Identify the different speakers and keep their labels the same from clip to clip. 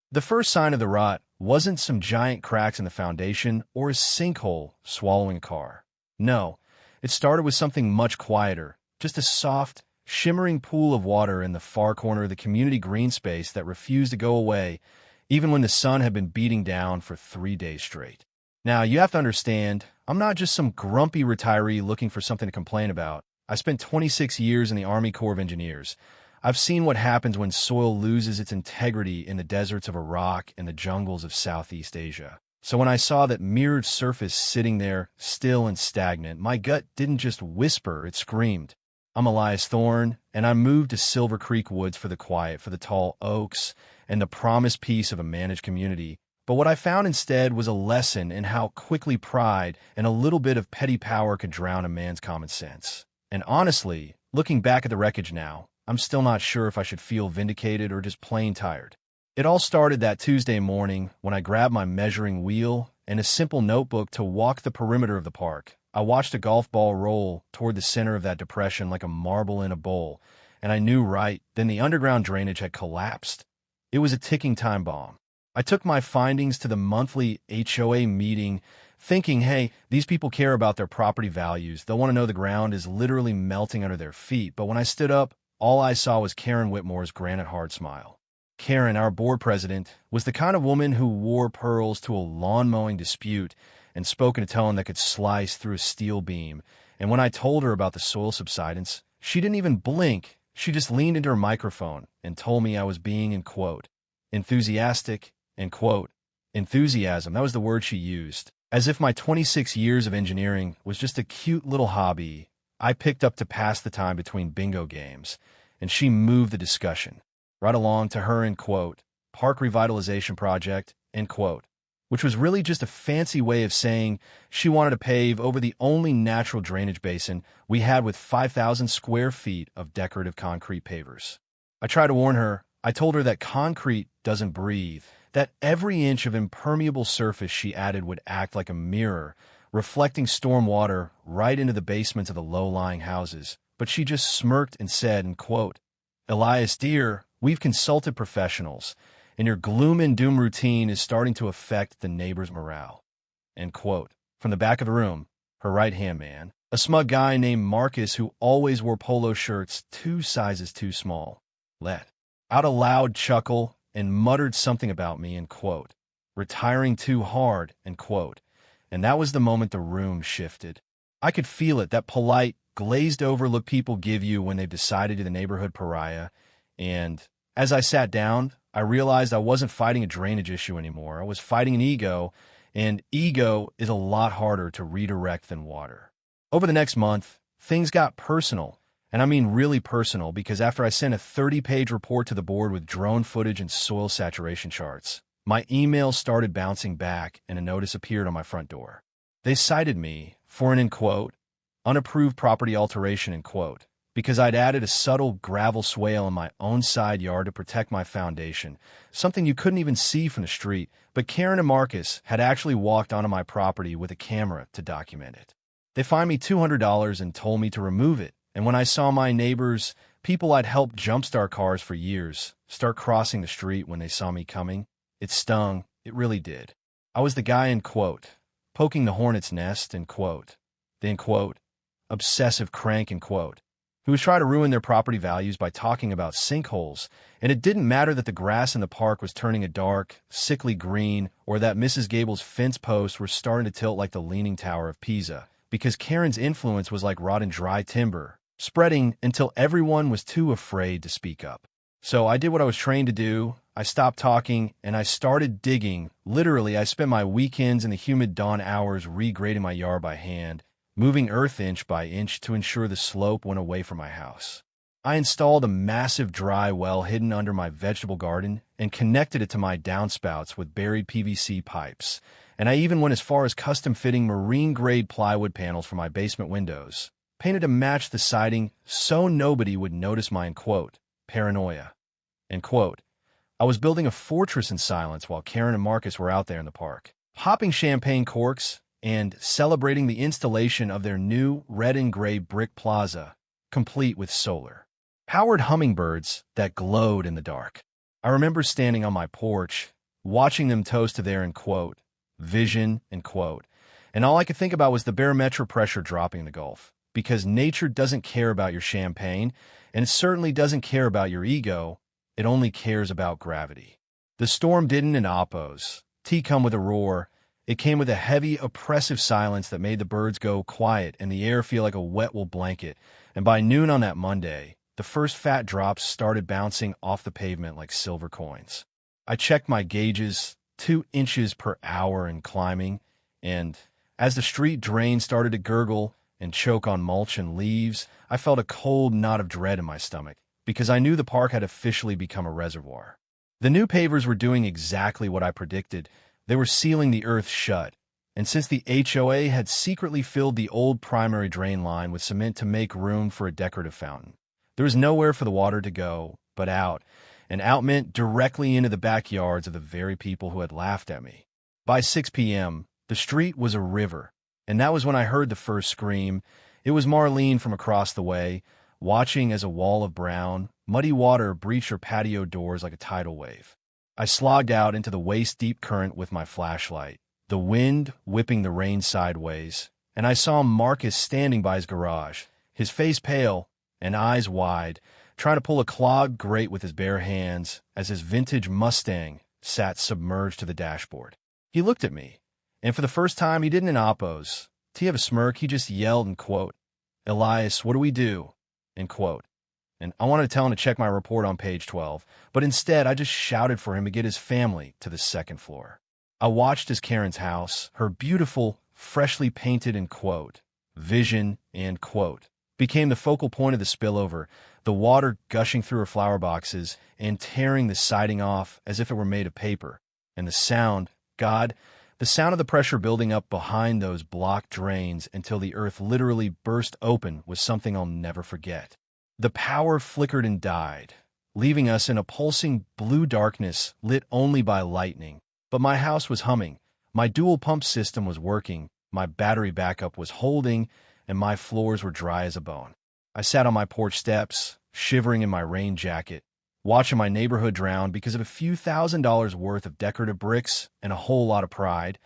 Speaker 1: The first sign of the rot wasn't some giant cracks in the foundation or a sinkhole swallowing a car. No, it started with something much quieter, just a soft, shimmering pool of water in the far corner of the community green space that refused to go away even when the sun had been beating down for 3 days straight. Now, you have to understand, I'm not just some grumpy retiree looking for something to complain about. I spent 26 years in the Army Corps of Engineers. I've seen what happens when soil loses its integrity in the deserts of Iraq and the jungles of Southeast Asia. So when I saw that mirrored surface sitting there, still and stagnant, my gut didn't just whisper, it screamed. I'm Elias Thorne, and I moved to Silver Creek Woods for the quiet, for the tall oaks, and the promised peace of a managed community. But what I found instead was a lesson in how quickly pride and a little bit of petty power could drown a man's common sense. And honestly, looking back at the wreckage now, I'm still not sure if I should feel vindicated or just plain tired. It all started that Tuesday morning when I grabbed my measuring wheel and a simple notebook to walk the perimeter of the park. I watched a golf ball roll toward the center of that depression like a marble in a bowl, and I knew right then the underground drainage had collapsed. It was a ticking time bomb. I took my findings to the monthly HOA meeting, thinking, hey, these people care about their property values. They'll want to know the ground is literally melting under their feet. But when I stood up, all I saw was Karen Whitmore's granite hard smile. Karen, our board president, was the kind of woman who wore pearls to a lawn mowing dispute and spoke in a tone that could slice through a steel beam. And when I told her about the soil subsidence, she didn't even blink. She just leaned into her microphone and told me I was being, in quote, enthusiastic, end quote. Enthusiasm, that was the word she used. As if my 26 years of engineering was just a cute little hobby I picked up to pass the time between bingo games, and she moved the discussion right along to her, end quote, park revitalization project, end quote, which was really just a fancy way of saying she wanted to pave over the only natural drainage basin we had with 5,000 square feet of decorative concrete pavers. I tried to warn her. I told her that concrete doesn't breathe, that every inch of impermeable surface she added would act like a mirror, reflecting storm water right into the basements of the low-lying houses. But she just smirked and said, end quote, Elias, dear, we've consulted professionals, and your gloom and doom routine is starting to affect the neighbors' morale. End quote. From the back of the room, her right-hand man, a smug guy named Marcus who always wore polo shirts 2 sizes too small, let out a loud chuckle and muttered something about me, end quote, retiring too hard, end quote. And that was the moment the room shifted. I could feel it, that polite, glazed-over look people give you when they've decided you're the neighborhood pariah. And as I sat down, I realized I wasn't fighting a drainage issue anymore. I was fighting an ego, and ego is a lot harder to redirect than water. Over the next month, things got personal, and I mean really personal, because after I sent a 30-page report to the board with drone footage and soil saturation charts, my emails started bouncing back and a notice appeared on my front door. They cited me for an, end quote, unapproved property alteration, end quote, because I'd added a subtle gravel swale in my own side yard to protect my foundation, something you couldn't even see from the street, but Karen and Marcus had actually walked onto my property with a camera to document it. They fined me $200 and told me to remove it, and when I saw my neighbors, people I'd helped jumpstart cars for years, start crossing the street when they saw me coming, it stung, it really did. I was the guy, end quote, poking the hornet's nest, end quote, the, end quote, obsessive crank, end quote, who was trying to ruin their property values by talking about sinkholes, and it didn't matter that the grass in the park was turning a dark, sickly green, or that Mrs. Gable's fence posts were starting to tilt like the Leaning Tower of Pisa, because Karen's influence was like rotten dry timber, spreading until everyone was too afraid to speak up. So I did what I was trained to do. I stopped talking, and I started digging. Literally, I spent my weekends in the humid dawn hours regrading my yard by hand, moving earth inch by inch to ensure the slope went away from my house. I installed a massive dry well hidden under my vegetable garden and connected it to my downspouts with buried PVC pipes, and I even went as far as custom-fitting marine-grade plywood panels for my basement windows, painted to match the siding so nobody would notice my, end quote, paranoia, end quote. I was building a fortress in silence while Karen and Marcus were out there in the park, popping champagne corks and celebrating the installation of their new red and gray brick plaza, complete with solar-powered hummingbirds that glowed in the dark. I remember standing on my porch, watching them toast to their, vision, And all I could think about was the barometric pressure dropping in the Gulf. Because nature doesn't care about your champagne, and it certainly doesn't care about your ego. It only cares about gravity. The storm didn't oppose. T come with a roar. It came with a heavy, oppressive silence that made the birds go quiet and the air feel like a wet wool blanket. And by noon on that Monday, the first fat drops started bouncing off the pavement like silver coins. I checked my gauges, 2 inches per hour and climbing, and as the street drain started to gurgle and choke on mulch and leaves, I felt a cold knot of dread in my stomach, because I knew the park had officially become a reservoir. The new pavers were doing exactly what I predicted. They were sealing the earth shut, and since the HOA had secretly filled the old primary drain line with cement to make room for a decorative fountain, there was nowhere for the water to go but out, and out meant directly into the backyards of the very people who had laughed at me. By 6 p.m., the street was a river, and that was when I heard the first scream. It was Marlene from across the way, watching as a wall of brown, muddy water breached her patio doors like a tidal wave. I slogged out into the waist-deep current with my flashlight, the wind whipping the rain sideways, and I saw Marcus standing by his garage, his face pale and eyes wide, trying to pull a clogged grate with his bare hands as his vintage Mustang sat submerged to the dashboard. He looked at me, and for the first time he didn't oppose. To have a smirk, he just yelled, "Elias, what do we do?" And I wanted to tell him to check my report on page 12, but instead I just shouted for him to get his family to the second floor. I watched as Karen's house, her beautiful, freshly painted vision became the focal point of the spillover, the water gushing through her flower boxes and tearing the siding off as if it were made of paper. And the sound, the sound of the pressure building up behind those blocked drains until the earth literally burst open was something I'll never forget. The power flickered and died, leaving us in a pulsing blue darkness lit only by lightning. But my house was humming, my dual pump system was working, my battery backup was holding, and my floors were dry as a bone. I sat on my porch steps, shivering in my rain jacket, watching my neighborhood drown because of a few $1,000s worth of decorative bricks and a whole lot of pride,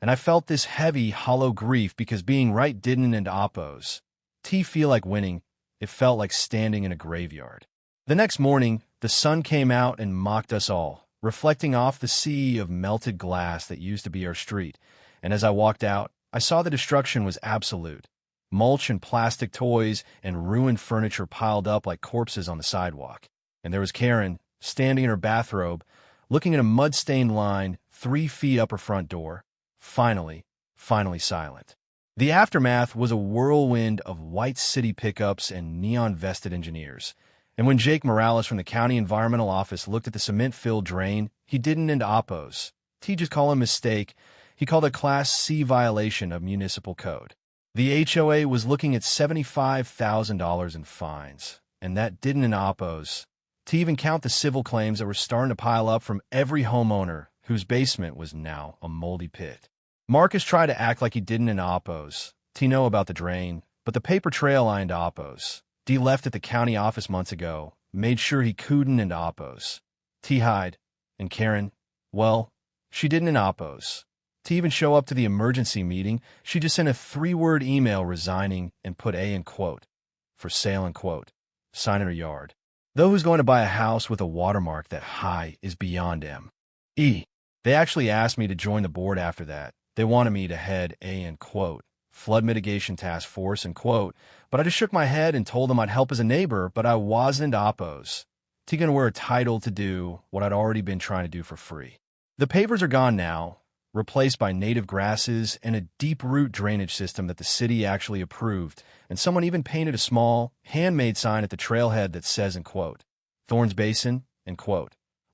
Speaker 1: and I felt this heavy, hollow grief because being right didn't oppose. Feel like winning. It felt like standing in a graveyard. The next morning, the sun came out and mocked us all, reflecting off the sea of melted glass that used to be our street. And as I walked out, I saw the destruction was absolute. Mulch and plastic toys and ruined furniture piled up like corpses on the sidewalk. And there was Karen, standing in her bathrobe, looking at a mud-stained line 3 feet up her front door, finally silent. The aftermath was a whirlwind of white city pickups and neon-vested engineers. And when Jake Morales from the county environmental office looked at the cement-filled drain, he didn't oppose. He just called a mistake. He called a Class C violation of municipal code. The HOA was looking at $75,000 in fines, and that didn't oppose. To even count the civil claims that were starting to pile up from every homeowner whose basement was now a moldy pit. Marcus tried to act like he didn't oppose. T know about the drain, but the paper trail I oppose. D left at the county office months ago, made sure he couldn't oppose. T hide, and Karen, well, she didn't oppose. To even show up to the emergency meeting, she just sent a 3-word email resigning and put A for sale sign in her yard. Though who's going to buy a house with a watermark that high is beyond M. E. They actually asked me to join the board after that. They wanted me to head a flood mitigation task force but I just shook my head and told them I'd help as a neighbor, but I wasn't oppose. T gonna wear a title to do what I'd already been trying to do for free. The pavers are gone now, replaced by native grasses and a deep root drainage system that the city actually approved, and someone even painted a small, handmade sign at the trailhead that says, Thorns Basin,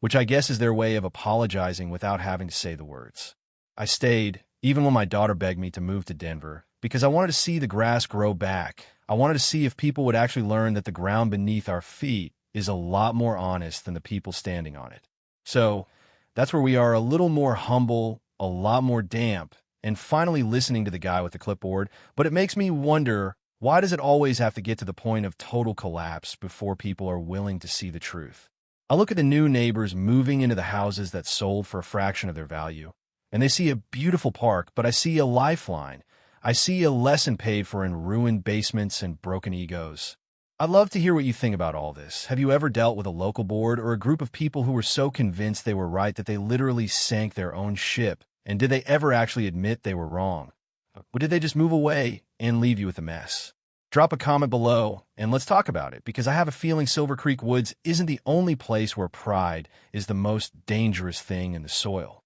Speaker 1: which I guess is their way of apologizing without having to say the words. I stayed, even when my daughter begged me to move to Denver, because I wanted to see the grass grow back. I wanted to see if people would actually learn that the ground beneath our feet is a lot more honest than the people standing on it. So, that's where we are, a little more humble, a lot more damp, and finally listening to the guy with the clipboard, but it makes me wonder, why does it always have to get to the point of total collapse before people are willing to see the truth? I look at the new neighbors moving into the houses that sold for a fraction of their value, and they see a beautiful park, but I see a lifeline. I see a lesson paid for in ruined basements and broken egos. I'd love to hear what you think about all this. Have you ever dealt with a local board or a group of people who were so convinced they were right that they literally sank their own ship? And did they ever actually admit they were wrong? Or did they just move away and leave you with a mess? Drop a comment below and let's talk about it, because I have a feeling Silver Creek Woods isn't the only place where pride is the most dangerous thing in the soil.